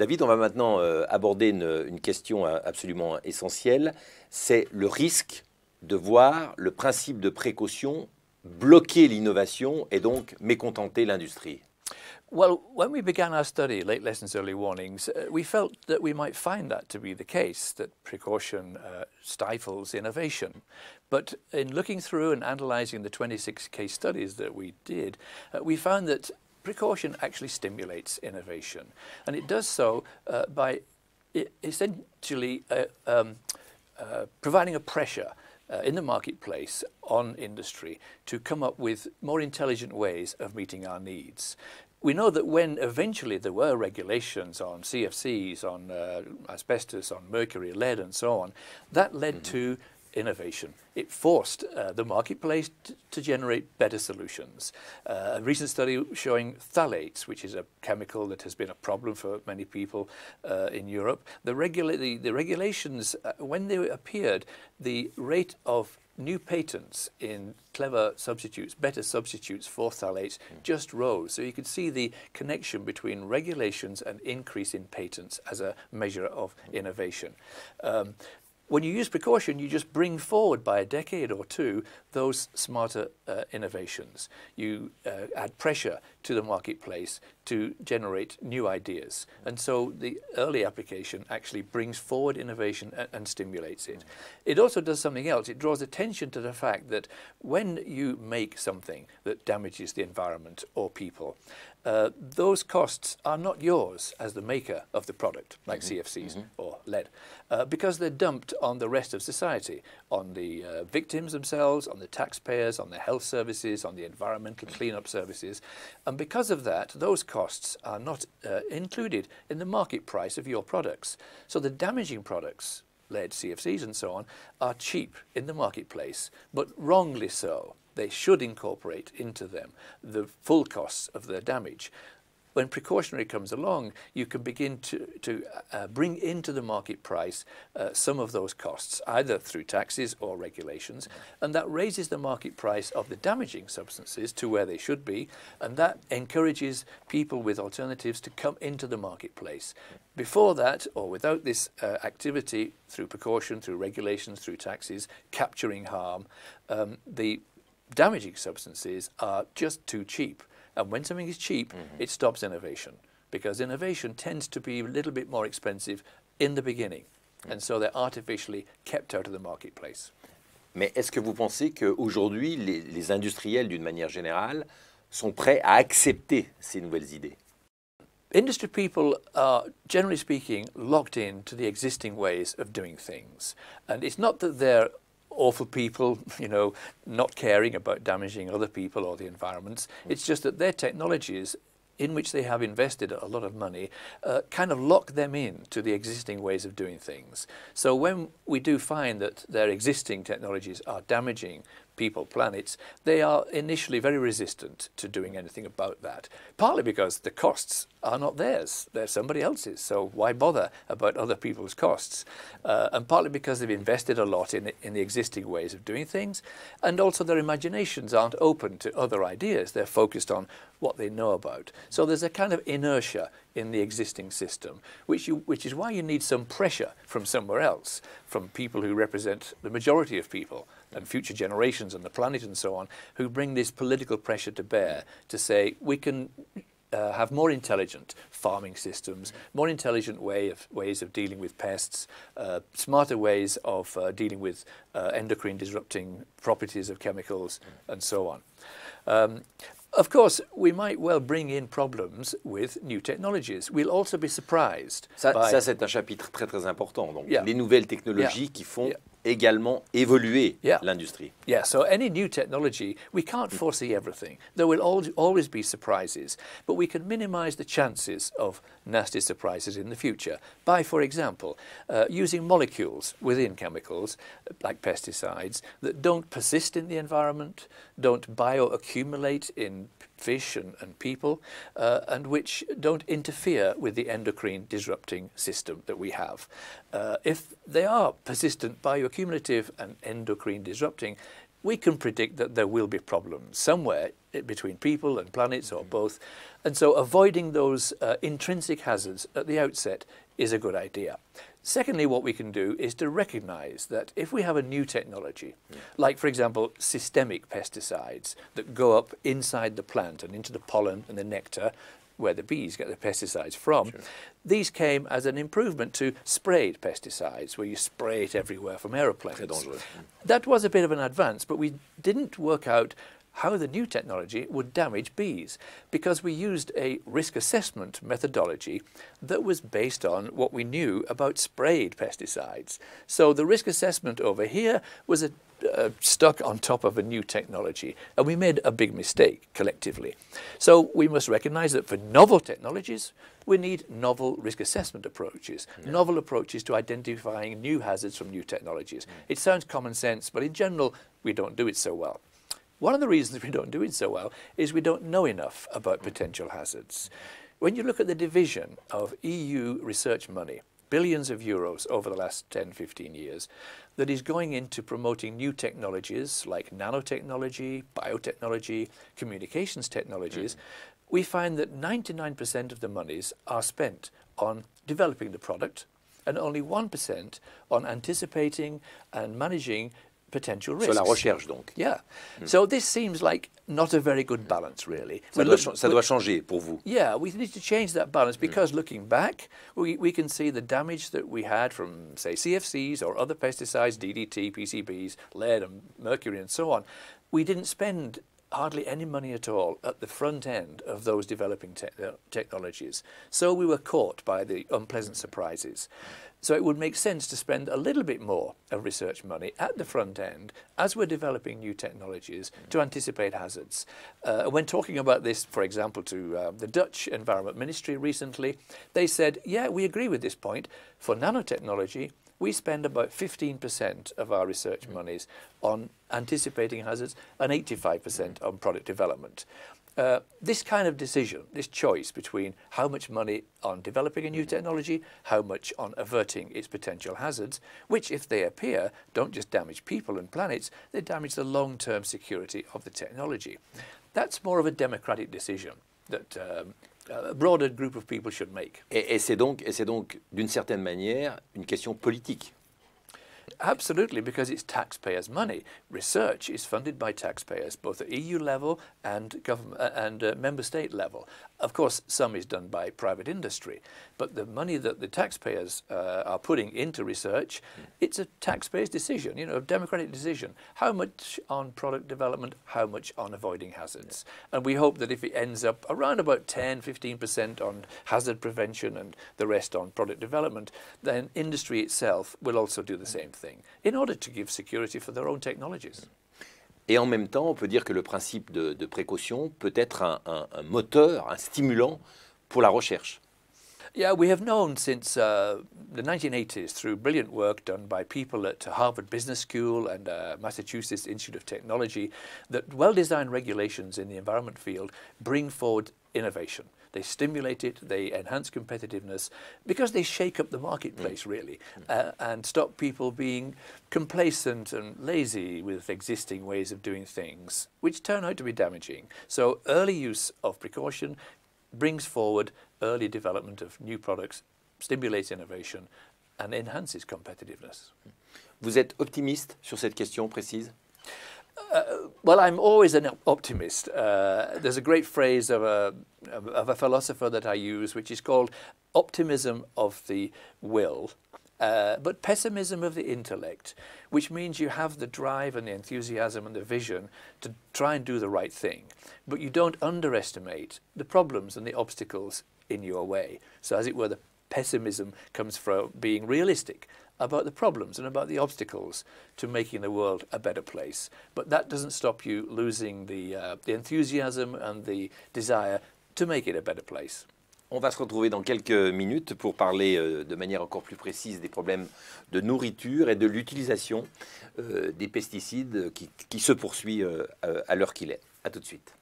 David, on va maintenant aborder une question absolument essentielle. C'est le risque de voir le principe de précaution bloquer l'innovation et donc mécontenter l'industrie. Well, when we began our study, Late Lessons, Early Warnings, we felt that we might find that to be the case, that precaution stifles innovation. But in looking through and analysing the 26 case studies that we did, we found that precaution actually stimulates innovation. And it does so by essentially providing a pressure in the marketplace on industry to come up with more intelligent ways of meeting our needs. We know that when eventually there were regulations on CFCs, on asbestos, on mercury, lead and so on, that led to innovation. It forced the marketplace to generate better solutions. A recent study showing phthalates, which is a chemical that has been a problem for many people in Europe, the regulations, when they appeared, the rate of new patents in clever substitutes, better substitutes for phthalates, just rose. So you could see the connection between regulations and increase in patents as a measure of innovation. When you use precaution, you just bring forward by a decade or two those smarter innovations. You add pressure to the marketplace to generate new ideas. And so the early application actually brings forward innovation and stimulates it. It also does something else. It draws attention to the fact that when you make something that damages the environment or people, those costs are not yours as the maker of the product, like CFCs or lead, because they're dumped on the rest of society, on the victims themselves, on the taxpayers, on the health services, on the environmental cleanup services. And because of that, those costs are not included in the market price of your products. So the damaging products, lead, CFCs and so on, are cheap in the marketplace, but wrongly so. They should incorporate into them the full costs of their damage. When precautionary comes along, you can begin to bring into the market price some of those costs, either through taxes or regulations, and that raises the market price of the damaging substances to where they should be, and that encourages people with alternatives to come into the marketplace. Before that, or without this activity, through precaution, through regulations, through taxes, capturing harm, the damaging substances are just too cheap. And when something is cheap, it stops innovation, because innovation tends to be a little bit more expensive in the beginning. And so they're artificially kept out of the marketplace. Mais est-ce que vous pensez qu'aujourd'hui, les industriels, d'une manière générale, sont prêts à accepter ces nouvelles idées? Industry people are, generally speaking, locked in to the existing ways of doing things. And it's not that they're awful people, you know, not caring about damaging other people or the environments. It's just that their technologies, in which they have invested a lot of money, kind of lock them in to the existing ways of doing things. So when we do find that their existing technologies are damaging people, planets, they are initially very resistant to doing anything about that. Partly because the costs are not theirs, they're somebody else's, so why bother about other people's costs? And partly because they've invested a lot in the existing ways of doing things, and also their imaginations aren't open to other ideas, they're focused on what they know about. So there's a kind of inertia in the existing system, which is why you need some pressure from somewhere else, from people who represent the majority of people and future generations and the planet and so on, who bring this political pressure to bear to say we can have more intelligent farming systems, more intelligent ways of dealing with pests, smarter ways of dealing with endocrine disrupting properties of chemicals and so on. Of course, we might well bring in problems with new technologies. We'll also be surprised. Ça c'est un chapitre très très important. Donc, les nouvelles technologies qui font également évoluer l'industrie. Yeah, so any new technology, we can't foresee everything. There will always be surprises, but we can minimize the chances of nasty surprises in the future by, for example, using molecules within chemicals, like pesticides, that don't persist in the environment, don't bioaccumulate in fish and people, and which don't interfere with the endocrine disrupting system that we have. If they are persistent, bioaccumulative and endocrine disrupting, we can predict that there will be problems somewhere between people and planets or both. And so avoiding those intrinsic hazards at the outset is a good idea. Secondly, what we can do is to recognize that if we have a new technology, like, for example, systemic pesticides that go up inside the plant and into the pollen and the nectar, where the bees get the pesticides from, these came as an improvement to sprayed pesticides, where you spray it everywhere from aeroplanes. That was a bit of an advance, but we didn't work out how the new technology would damage bees, because we used a risk assessment methodology that was based on what we knew about sprayed pesticides. So the risk assessment over here was stuck on top of a new technology, and we made a big mistake collectively. So we must recognize that for novel technologies, we need novel risk assessment approaches, novel approaches to identifying new hazards from new technologies. It sounds common sense, but in general, we don't do it so well. One of the reasons we don't do it so well is we don't know enough about potential hazards. When you look at the division of EU research money, billions of euros over the last 10, 15 years, that is going into promoting new technologies like nanotechnology, biotechnology, communications technologies, we find that 99% of the monies are spent on developing the product and only 1% on anticipating and managing potential risks. Sur la recherche, donc. Yeah. So this seems like not a very good balance, really. Ça doit changer pour vous. Yeah, we need to change that balance, because looking back, we can see the damage that we had from, say, CFCs or other pesticides, DDT, PCBs, lead and mercury and so on. We didn't spend hardly any money at all at the front end of those developing technologies. So we were caught by the unpleasant surprises. So it would make sense to spend a little bit more of research money at the front end as we're developing new technologies to anticipate hazards. When talking about this, for example, to the Dutch Environment Ministry recently, they said, yeah, we agree with this point. For nanotechnology, we spend about 15% of our research monies on anticipating hazards and 85% on product development. This kind of decision, this choice between how much money on developing a new technology, how much on averting its potential hazards, which, if they appear, don't just damage people and planets, they damage the long-term security of the technology. That's more of a democratic decision that a broader group of people should make. Et c'est donc, d'une certaine manière, une question politique. Absolutely, because it's taxpayers' money. Research is funded by taxpayers, both at EU level and government and member state level. Of course, some is done by private industry, but the money that the taxpayers are putting into research, it's a taxpayer's decision, you know, a democratic decision. How much on product development, how much on avoiding hazards? And we hope that if it ends up around about 10–15% on hazard prevention and the rest on product development, then industry itself will also do the same thing in order to give security for their own technologies. Et en même temps, on peut dire que le principe de précaution peut être un moteur, un stimulant pour la recherche. Yeah, we have known since the 1980s, through brilliant work done by people at Harvard Business School and Massachusetts Institute of Technology, that well-designed regulations in the environment field bring forward innovation. They stimulate it, they enhance competitiveness, because they shake up the marketplace, really, and stop people being complacent and lazy with existing ways of doing things, which turn out to be damaging. So early use of precaution brings forward early development of new products, stimulates innovation, and enhances competitiveness. Vous êtes optimiste sur cette question précise? Well, I'm always an optimist. There's a great phrase of a philosopher that I use, which is called optimism of the will, but pessimism of the intellect, which means you have the drive and the enthusiasm and the vision to try and do the right thing, but you don't underestimate the problems and the obstacles in your way. So as it were, the pessimism comes from being realistic about the problems and about the obstacles to making the world a better place. But that doesn't stop you losing the enthusiasm and the desire to make it a better place. On va se retrouver dans quelques minutes pour parler de manière encore plus précise des problèmes de nourriture et de l'utilisation des pesticides qui se poursuit à l'heure qu'il est. À tout de suite.